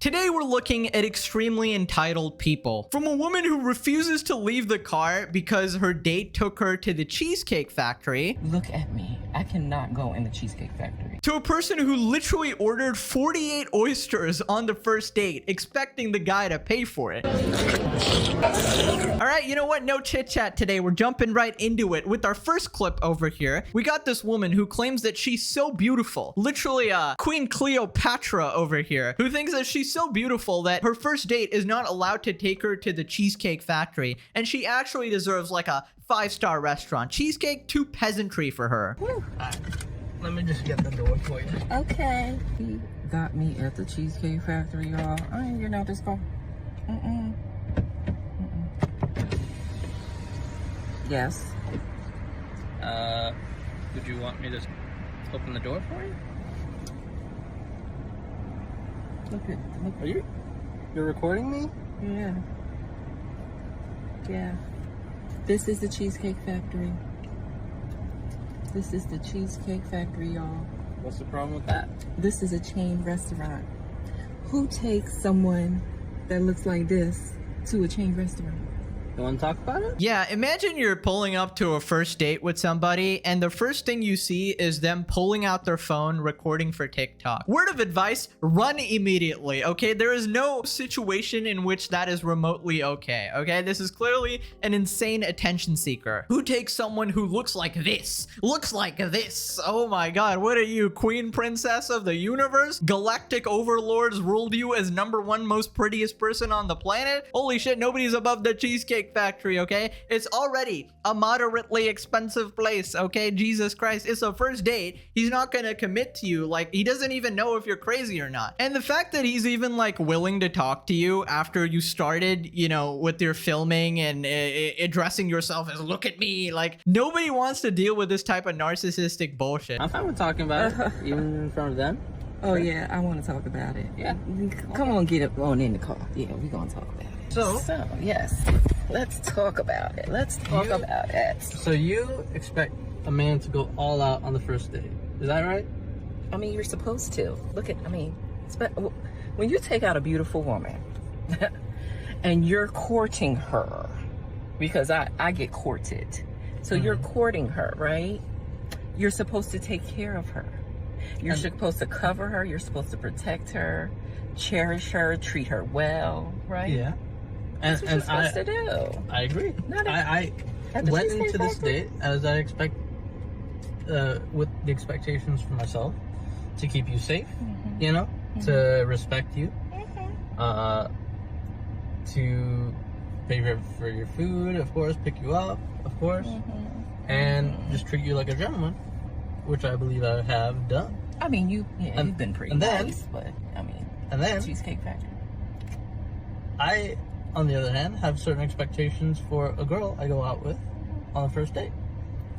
Today we're looking at extremely entitled people. From a woman who refuses to leave the car because her date took her to the Cheesecake Factory. Look at me. I cannot go in the Cheesecake Factory. To a person who literally ordered 48 oysters on the first date, expecting the guy to pay for it. Alright, you know what? No chit chat today. We're jumping right into it with our first clip over here. We got this woman who claims that she's so beautiful. Literally, Queen Cleopatra over here, who thinks that she's so beautiful that her first date is not allowed to take her to the Cheesecake Factory, and she actually deserves like a 5-star restaurant. Cheesecake, too peasantry for her. Let me just get the door for you. Okay. He got me at the Cheesecake Factory, y'all. I ain't getting out this car. Yes. Would you want me to open the door for you? Are you're recording me? Yeah. This is the Cheesecake Factory. This is the Cheesecake Factory, y'all. What's the problem with that? This is a chain restaurant. Who takes someone that looks like this to a chain restaurant? You want to talk about it? Yeah, imagine you're pulling up to a first date with somebody and the first thing you see is them pulling out their phone recording for TikTok. Word of advice, run immediately, okay? There is no situation in which that is remotely okay, okay? This is clearly an insane attention seeker. Who takes someone who looks like this? Looks like this. Oh my god, what are you, queen princess of the universe? Galactic overlords ruled you as #1 most prettiest person on the planet? Holy shit, nobody's above the Cheesecake Factory, okay? It's already a moderately expensive place, okay? Jesus Christ, it's a first date. He's not gonna commit to you. Like, he doesn't even know if you're crazy or not. And the fact that he's even like willing to talk to you after you started, you know, with your filming and addressing yourself as look at me, like nobody wants to deal with this type of narcissistic bullshit. I'm fine with talking about it, even in front of them. Oh yeah, I want to talk about it. Yeah. Come on, get up on in the car. Yeah, we're gonna talk about it. So yes, let's talk about it. Let's talk about it. So you expect a man to go all out on the first date. Is that right? I mean, you're supposed to. Look at, I mean, when you take out a beautiful woman and you're courting her, because I get courted. So you're courting her, right? You're supposed to take care of her. You're supposed to cover her. You're supposed to protect her, cherish her, treat her well, right? Yeah. That's what you're supposed to do. I agree. I went into this date as I expect, with the expectations for myself, to keep you safe, you know, to respect you, to pay for your food, of course, pick you up, of course, and just treat you like a gentleman, which I believe I have done. I mean, you've been pretty nice, but I mean, and then Cheesecake Factory. I, on the other hand, have certain expectations for a girl I go out with on the first date.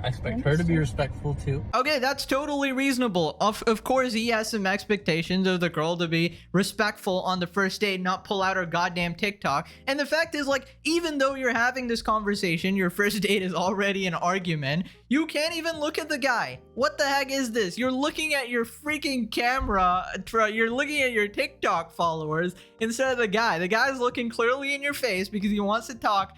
I expect her to be respectful too. Okay, that's totally reasonable. Of course, he has some expectations of the girl to be respectful on the first date, not pull out her goddamn TikTok. And the fact is, like, even though you're having this conversation, your first date is already an argument, you can't even look at the guy. What the heck is this? You're looking at your freaking camera, you're looking at your TikTok followers instead of the guy. The guy's looking clearly in your face because he wants to talk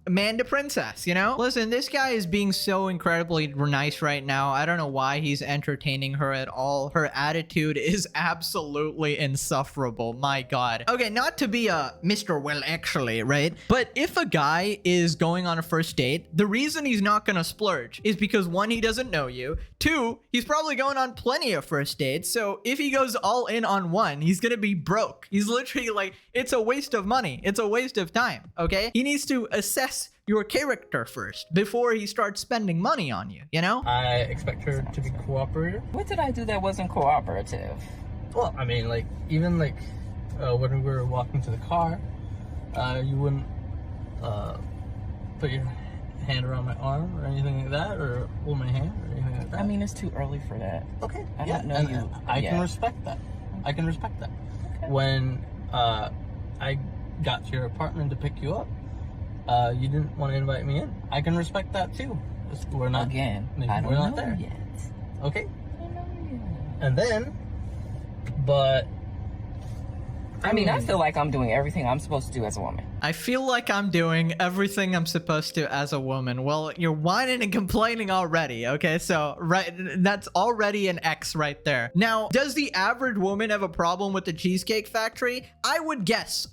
man to princess, you know? Listen, this guy is being so incredibly nice right now. I don't know why he's entertaining her at all. Her attitude is absolutely insufferable. My god. Okay, not to be a Mr. Well, actually, right? But if a guy is going on a first date, the reason he's not gonna splurge is because 1, he doesn't know you. 2, he's probably going on plenty of first dates. So if he goes all in on one, he's gonna be broke. He's literally like, it's a waste of money. It's a waste of time, okay? He needs to assess your character first before he starts spending money on you, you know? I expect her to be cooperative. What did I do that wasn't cooperative? Well, I mean, like, even like when we were walking to the car, you wouldn't put your hand around my arm or anything like that, or hold my hand or anything like that. I mean, it's too early for that. Okay. I don't know you. I can respect that. I can respect that. Okay. When I got to your apartment to pick you up, you didn't want to invite me in. I can respect that too. We're not again. I don't know there yet. Okay. I don't know yet. And then, but I mean, I feel like I'm doing everything I'm supposed to do as a woman. I feel like I'm doing everything I'm supposed to as a woman. Well, you're whining and complaining already, okay? So, right, that's already an X right there. Now, does the average woman have a problem with the Cheesecake Factory? I would guess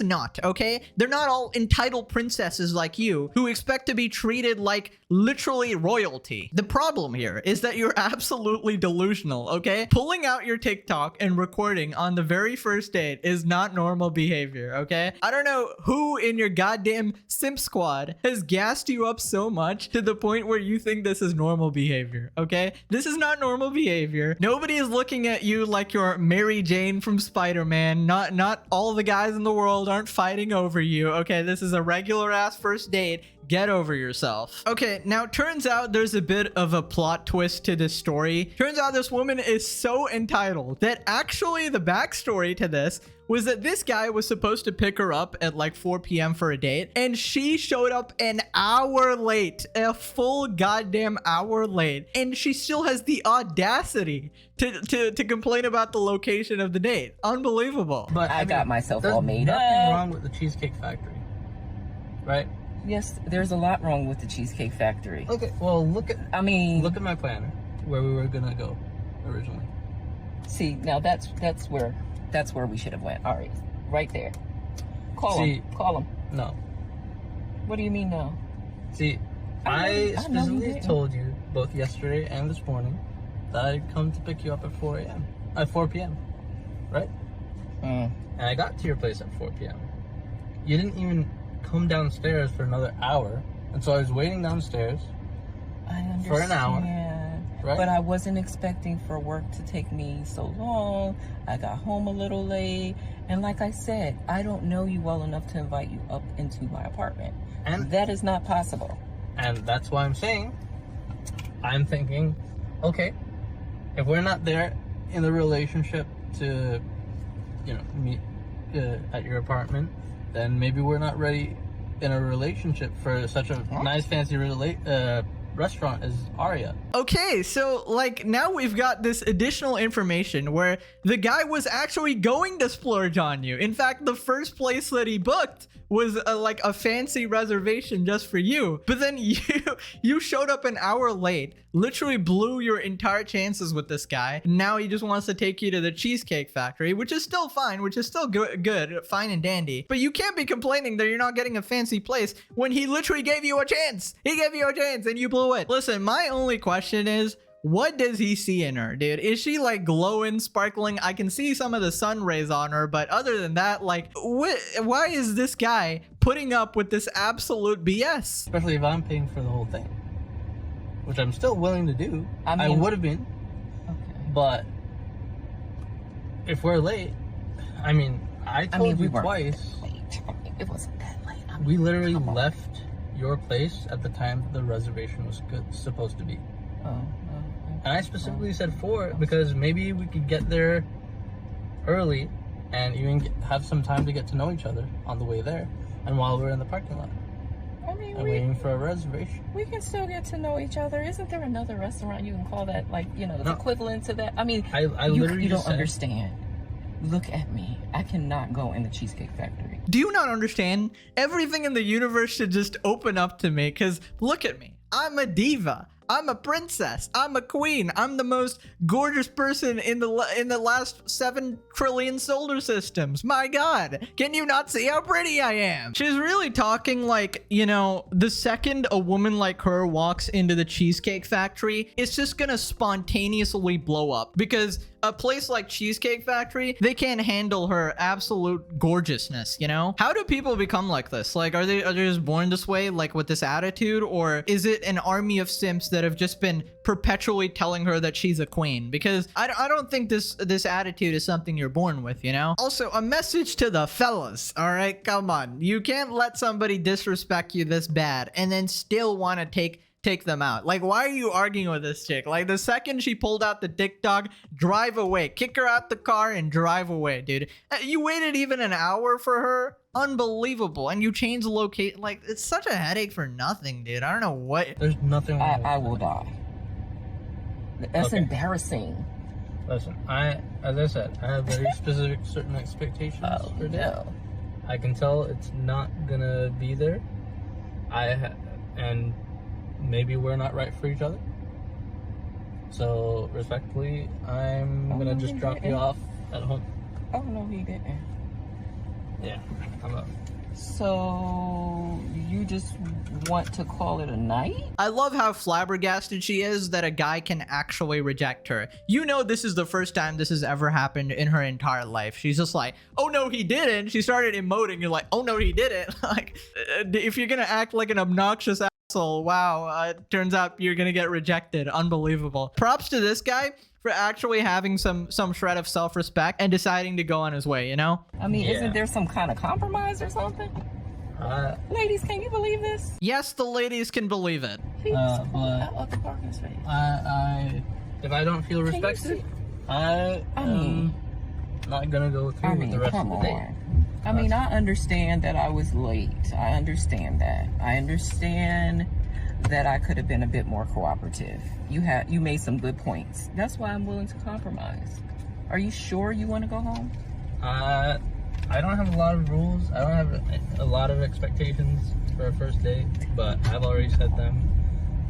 not, okay? They're not all entitled princesses like you who expect to be treated like literally royalty. The problem here is that you're absolutely delusional, okay? Pulling out your TikTok and recording on the very first date is not normal behavior, okay? I don't know who in your goddamn simp squad has gassed you up so much to the point where you think this is normal behavior, okay? This is not normal behavior. Nobody is looking at you like you're Mary Jane from Spider-Man. Not all the guys in the world aren't fighting over you, okay? This is a regular ass first date. Get over yourself. Okay, now turns out there's a bit of a plot twist to this story. Turns out this woman is so entitled that actually the backstory to this was that this guy was supposed to pick her up at like 4 p.m. for a date, and she showed up an hour late, a full goddamn hour late, and she still has the audacity to complain about the location of the date. Unbelievable. But I got myself all made up. There's nothing wrong with the Cheesecake Factory, right? Yes, there's a lot wrong with the Cheesecake Factory. Okay, well, look at look at my planner where we were gonna go originally. See, now that's where we should have went. All right there. Call him. No. What do you mean no? See, I specifically told you both yesterday and this morning that I'd come to pick you up at 4 p.m. Right? And I got to your place at 4 p.m. You didn't even come downstairs for another hour, and so I was waiting downstairs for an hour. Right? But I wasn't expecting for work to take me so long. I got home a little late, and like I said, I don't know you well enough to invite you up into my apartment, and that is not possible. And that's why I'm thinking, okay, if we're not there in the relationship to, meet at your apartment, then maybe we're not ready in a relationship for such a nice, fancy restaurant as Aria. Okay, so like now we've got this additional information where the guy was actually going to splurge on you. In fact, the first place that he booked was like a fancy reservation just for you. But then you showed up an hour late, literally blew your entire chances with this guy. Now he just wants to take you to the Cheesecake Factory, which is still fine, which is still good, fine and dandy. But you can't be complaining that you're not getting a fancy place when he literally gave you a chance. He gave you a chance and you blew it. Listen, my only question is, what does he see in her, dude? Is she like glowing, sparkling? I can see some of the sun rays on her, but other than that, like, why is this guy putting up with this absolute BS? Especially if I'm paying for the whole thing, which I'm still willing to do. I would have been. Okay. But if we're late, I told you twice. Late. It wasn't that late. We literally left your place at the time the reservation was supposed to be. And I specifically said 4 because maybe we could get there early and even have some time to get to know each other on the way there and while we're in the parking lot. Waiting for a reservation. We can still get to know each other. Isn't there another restaurant you can call that, like, the equivalent to that? I literally you don't understand. Look at me. I cannot go in the Cheesecake Factory. Do you not understand? Everything in the universe should just open up to me, because look at me. I'm a diva. I'm a princess. I'm a queen. I'm the most gorgeous person in the last 7 trillion solar systems. My God, can you not see how pretty I am? She's really talking like, the second a woman like her walks into the Cheesecake Factory, it's just gonna spontaneously blow up, because a place like Cheesecake Factory, they can't handle her absolute gorgeousness, How do people become like this? Like, are they just born this way, like with this attitude? Or is it an army of simps that have just been perpetually telling her that she's a queen? Because I don't think this attitude is something you're born with, Also, a message to the fellas, all right? Come on. You can't let somebody disrespect you this bad and then still want to take them out. Like, why are you arguing with this chick? Like, the second she pulled out the dick dog, drive away. Kick her out the car and drive away, dude. You waited even an hour for her? Unbelievable. And you changed the location. Like, it's such a headache for nothing, dude. I don't know what. There's nothing wrong with I will die. That's embarrassing. Listen, I as I said, I have very specific certain expectations for dates. No. I can tell it's not gonna be there. And maybe we're not right for each other. So respectfully, I'm gonna just drop you off at home. Oh no, he didn't. Yeah, I'm up. So you just want to call it a night? I love how flabbergasted she is that a guy can actually reject her. You know, this is the first time this has ever happened in her entire life. She's just like, oh no, he didn't. She started emoting. You're like, oh no, he didn't. Like, if you're gonna act like an obnoxious asshole, wow, turns out you're gonna get rejected. Unbelievable. Props to this guy for actually having some shred of self-respect and deciding to go on his way, you know? I mean, Yeah. isn't there some kind of compromise or something? Ladies, can you believe this? Yes, the ladies can believe it. He just pulled but- out of the parking space. If I don't feel Can you respected, see? I mean- am not gonna go through with the rest of the date. I mean, I understand that I was late. I understand that. I understand that I could have been a bit more cooperative. You made some good points. That's why I'm willing to compromise. Are you sure you want to go home? I don't have a lot of rules. I don't have a lot of expectations for a first date, but I've already set them,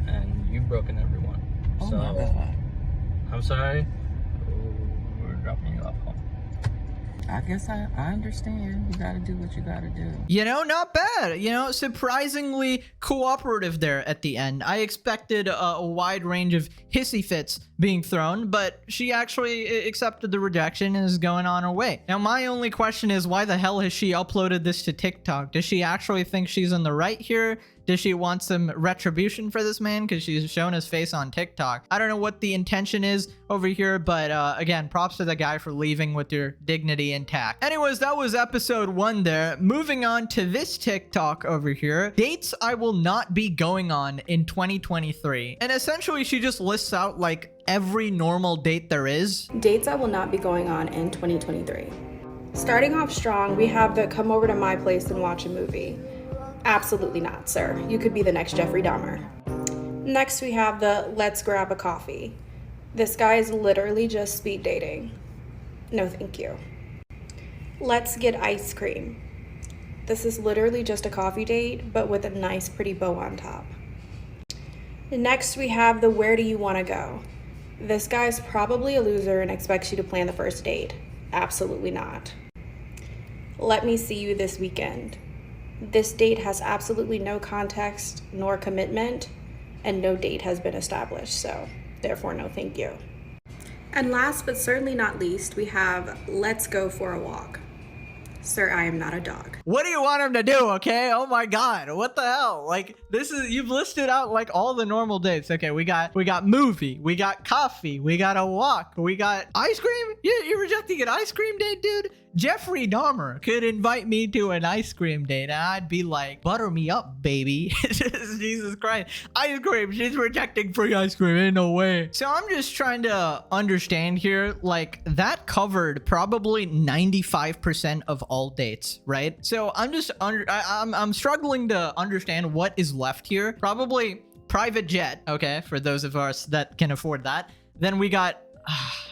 and you've broken every one. Oh So my God. I'm sorry. We're dropping you off home. I guess I understand. You gotta do what you gotta do. You know, not bad. You know, surprisingly cooperative there at the end. I expected a wide range of hissy fits being thrown, but she actually accepted the rejection and is going on her way. Now, my only question is, why the hell has she uploaded this to TikTok? Does she actually think she's in the right here? Does she want some retribution for this man because she's shown his face on TikTok? I don't know what the intention is over here, but again, props to the guy for leaving with your dignity intact. Anyways, that was episode 1 there. Moving on to this TikTok over here. Dates I will not be going on in 2023. And essentially, she just lists out like every normal date there is. Dates I will not be going on in 2023. Starting off strong, we have the come over to my place and watch a movie. Absolutely not, sir. You could be the next Jeffrey Dahmer. Next, we have the let's grab a coffee. This guy is literally just speed dating. No, thank you. Let's get ice cream. This is literally just a coffee date, but with a nice, pretty bow on top. Next, we have the where do you want to go? This guy's probably a loser and expects you to plan the first date. Absolutely not. Let me see you this weekend. This date has absolutely no context nor commitment, and no date has been established, so therefore no thank you. And last but certainly not least, we have let's go for a walk. Sir, I am not a dog. What do you want him to do, okay? Oh my god, what the hell? Like, this is, you've listed out like all the normal dates. Okay, we got movie, we got coffee, we got a walk, we got ice cream? You're rejecting an ice cream date, dude? Jeffrey Dahmer could invite me to an ice cream date and I'd be like, butter me up, baby. Jesus Christ. Ice cream, she's rejecting free ice cream, ain't no way. So I'm just trying to understand here, like that covered probably 95% of all dates, right? So I'm struggling to understand what is left here. Probably private jet, okay, for those of us that can afford that. Then we got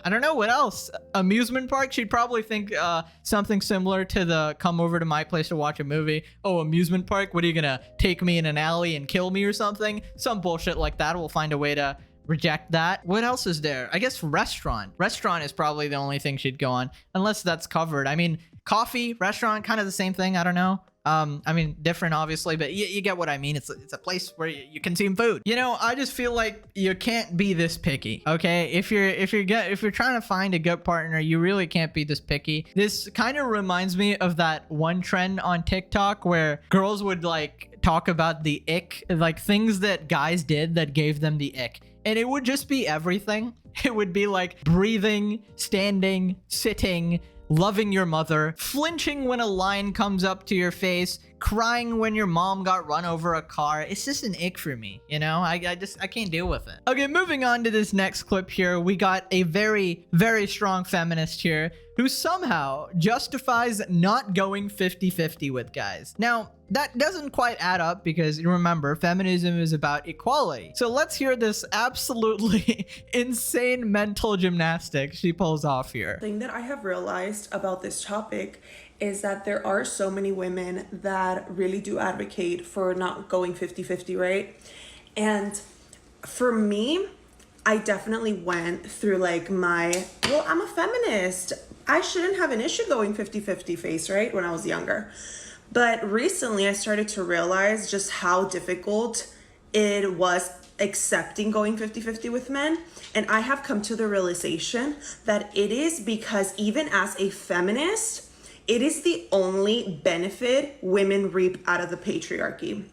I don't know what else. Amusement park. She'd probably think something similar to the come over to my place to watch a movie. Oh, amusement park. What are you gonna take me in an alley and kill me or something? Some bullshit like that. We'll find a way to reject that. What else is there? I guess restaurant. Restaurant is probably the only thing she'd go on, unless that's covered. I mean, coffee, restaurant, kind of the same thing. I don't know. I mean, different obviously, but you get what I mean. It's a place where you consume food. You know, I just feel like you can't be this picky, okay? If you're trying to find a good partner, you really can't be this picky. This kind of reminds me of that one trend on TikTok where girls would like talk about the ick, like things that guys did that gave them the ick. And it would just be everything. It would be like breathing, standing, sitting, loving your mother, flinching when a line comes up to your face, crying when your mom got run over a car. It's just an ick for me, you know? I can't deal with it. Okay, moving on to this next clip here. We got a very, very strong feminist here who somehow justifies not going 50-50 with guys. Now, that doesn't quite add up because remember, feminism is about equality. So let's hear this absolutely insane mental gymnastics she pulls off here. The thing that I have realized about this topic is that there are so many women that really do advocate for not going 50-50, right? And for me, I definitely went through like well, I'm a feminist. I shouldn't have an issue going 50-50 phase, right? When I was younger. But recently I started to realize just how difficult it was accepting going 50-50 with men. And I have come to the realization that it is because even as a feminist, it is the only benefit women reap out of the patriarchy.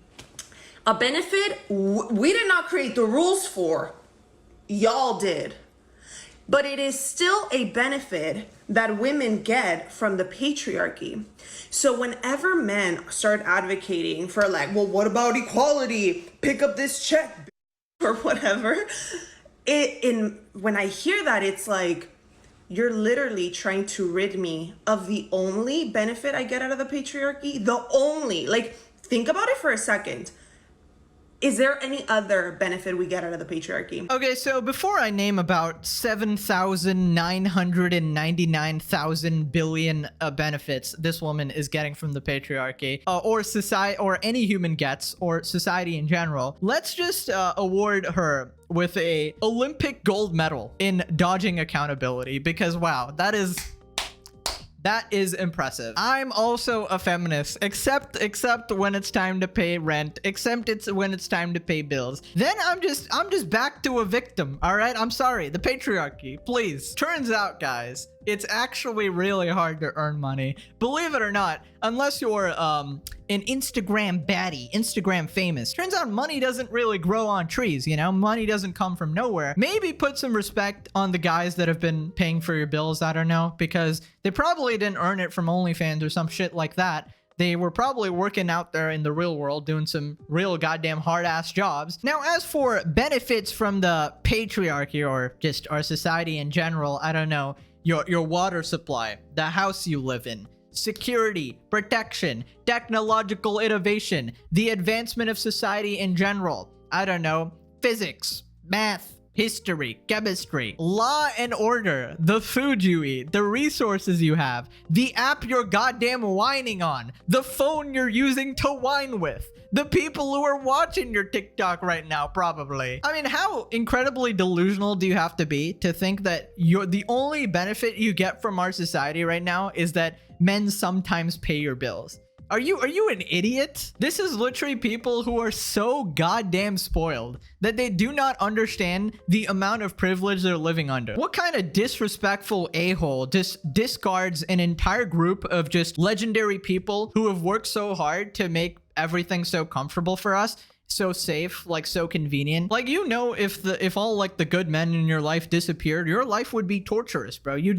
A benefit we did not create the rules for. Y'all did. But it is still a benefit that women get from the patriarchy. So whenever men start advocating for like, well, what about equality? Pick up this check or whatever. When I hear that, it's like, you're literally trying to rid me of the only benefit I get out of the patriarchy. The only, like, think about it for a second. Is there any other benefit we get out of the patriarchy? Okay, so before I name about 7,999,000 billion benefits this woman is getting from the patriarchy, or society, or any human gets, or society in general, let's just award her with a Olympic gold medal in dodging accountability, because wow, that is impressive. I'm also a feminist, except when it's time to pay rent, except when it's time to pay bills. Then I'm just back to a victim, all right? I'm sorry, the patriarchy, please. Turns out, guys, it's actually really hard to earn money. Believe it or not, unless you're an Instagram baddie, Instagram famous. Turns out money doesn't really grow on trees, you know? Money doesn't come from nowhere. Maybe put some respect on the guys that have been paying for your bills, I don't know, because they probably didn't earn it from OnlyFans or some shit like that. They were probably working out there in the real world doing some real goddamn hard-ass jobs. Now, as for benefits from the patriarchy or just our society in general, I don't know, your water supply, the house you live in, security, protection, technological innovation, the advancement of society in general, I don't know, physics, math, history, chemistry, law and order, the food you eat, the resources you have, the app you're goddamn whining on, the phone you're using to whine with, the people who are watching your TikTok right now, probably. I mean, how incredibly delusional do you have to be to think that the only benefit you get from our society right now is that men sometimes pay your bills? Are you an idiot? This is literally people who are so goddamn spoiled that they do not understand the amount of privilege they're living under. What kind of disrespectful a-hole just discards an entire group of just legendary people who have worked so hard to make everything so comfortable for us, so safe, like so convenient? Like, you know, if all like the good men in your life disappeared, your life would be torturous, bro. You'd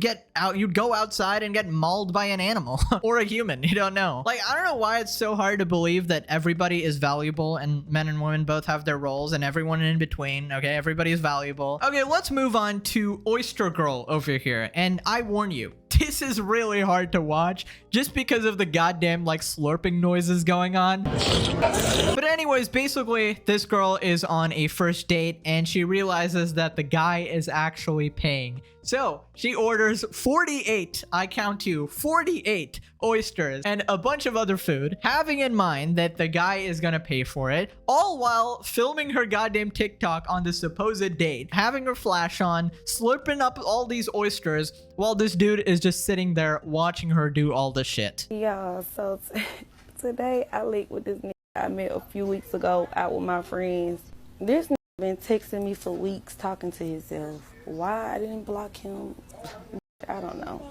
go outside and get mauled by an animal or a human, you don't know. Like, I don't know why it's so hard to believe that everybody is valuable and men and women both have their roles and everyone in between. Okay, everybody is valuable. Okay, let's move on to Oyster Girl over here. And I warn you, this is really hard to watch just because of the goddamn like slurping noises going on. But anyways, basically this girl is on a first date and she realizes that the guy is actually paying. So she orders 48, I count you, 48 oysters and a bunch of other food, having in mind that the guy is gonna pay for it, all while filming her goddamn TikTok on the supposed date, having her flash on, slurping up all these oysters while this dude is just sitting there watching her do all the shit. Yeah, so today I linked with this nigga I met a few weeks ago out with my friends. This nigga been texting me for weeks talking to himself. Why I didn't block him, I don't know.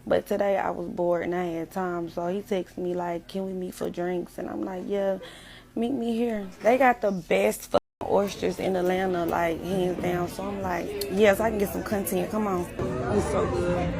But today I was bored and I had time, so he texted me like, can we meet for drinks? And I'm like, yeah, meet me here. They got the best oysters in Atlanta, like hands down. So I'm like, yes, I can get some content. Come on. It's so good.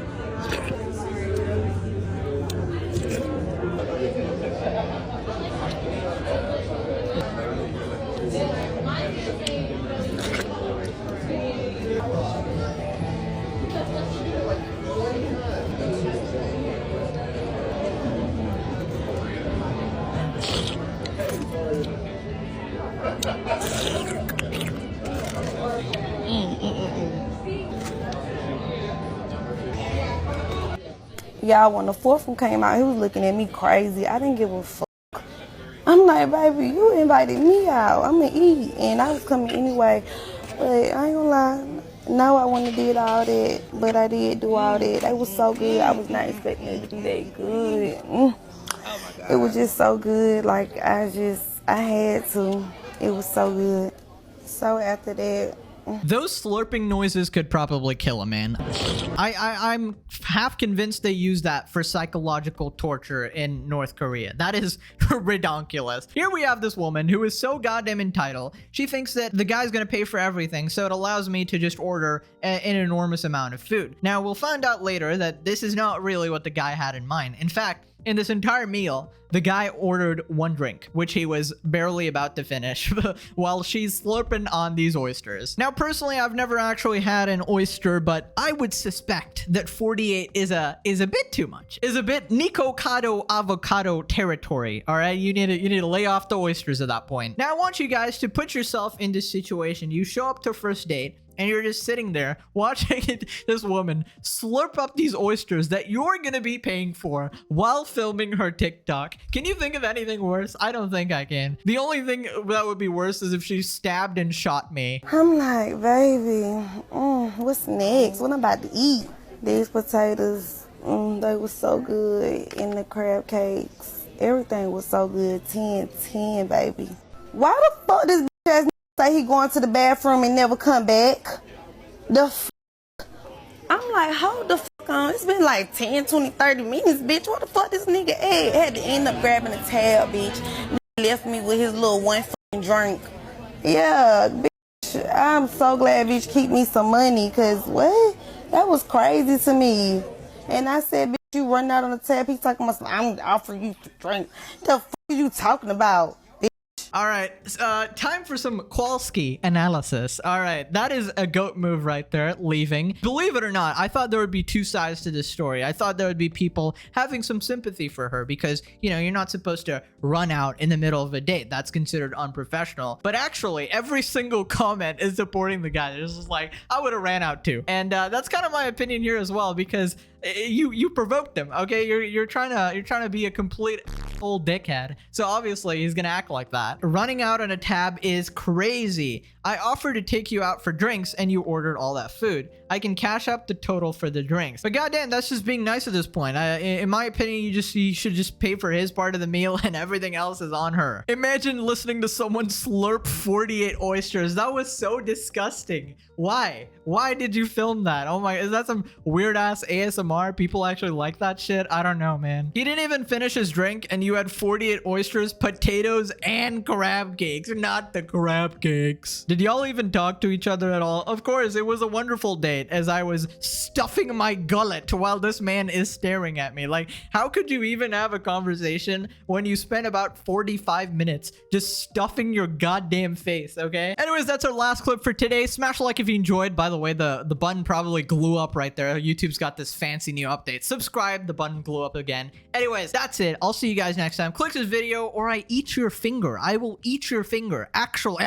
y'all when the fourth one came out, he was looking at me crazy. I didn't give a fuck. I'm like, baby, you invited me out. I'm gonna eat, and I was coming anyway. But I ain't gonna lie, no, I wouldn't have did all that, but I did do all that. It was so good. I was not expecting it to be that good. It was just so good. Like, I had to. It was so good. So after that, those slurping noises could probably kill a man. I'm half convinced they use that for psychological torture in North Korea. That is redonkulous. Here we have this woman who is so goddamn entitled. She thinks that the guy's gonna pay for everything, so it allows me to just order an enormous amount of food. Now, we'll find out later that this is not really what the guy had in mind. In fact, in this entire meal, the guy ordered one drink, which he was barely about to finish, while she's slurping on these oysters. Now, personally, I've never actually had an oyster, but I would suspect that 48 is a bit too much. Is a bit Nikocado avocado territory. All right, you need to lay off the oysters at that point. Now, I want you guys to put yourself in this situation. You show up to first date, and you're just sitting there watching this woman slurp up these oysters that you're gonna be paying for while filming her TikTok. Can you think of anything worse? I don't think I can. The only thing that would be worse is if she stabbed and shot me. I'm like, baby, what's next? What I'm about to eat? These potatoes, they were so good. And the crab cakes, everything was so good. 10, baby. Why the fuck this bitch ass say he going to the bathroom and never come back? I'm like, hold the fuck on. It's been like 10, 20, 30 minutes, bitch. What the fuck this nigga at? Had to end up grabbing a tab, bitch. Nigga left me with his little one fucking drink. Yeah, bitch. I'm so glad bitch keep me some money, cause what? That was crazy to me. And I said, bitch, you running out on the tab. He talking about, I'm offering you to drink. The fuck are you talking about? All right, time for some Kowalski analysis. All right, that is a goat move right there, leaving. Believe it or not, I thought there would be two sides to this story. I thought there would be people having some sympathy for her because, you know, you're not supposed to run out in the middle of a date. That's considered unprofessional. But actually, every single comment is supporting the guy. It's just like, I would have ran out too. And that's kind of my opinion here as well, because you provoked him, okay? You're trying to be a complete old dickhead, so obviously he's gonna act like that. Running out on a tab is crazy. I offered to take you out for drinks and you ordered all that food. I can cash up the total for the drinks, but goddamn, that's just being nice at this point. In my opinion, you should just pay for his part of the meal and everything else is on her. Imagine listening to someone slurp 48 oysters. That was so disgusting. Why did you film that? Oh my, is that some weird ass ASMR? People actually like that shit? I don't know, man. He didn't even finish his drink and you had 48 oysters, potatoes, and crab cakes. Not the crab cakes. Did y'all even talk to each other at all? Of course, it was a wonderful date as I was stuffing my gullet while this man is staring at me. Like, how could you even have a conversation when you spent about 45 minutes just stuffing your goddamn face, okay? Anyways, that's our last clip for today. Smash a like if you enjoyed. By the way, the button probably blew up right there. YouTube's got this fancy new update. Subscribe, the button blew up again. Anyways, that's it. I'll see you guys next time. Click this video or I eat your finger. I will eat your finger. Actually,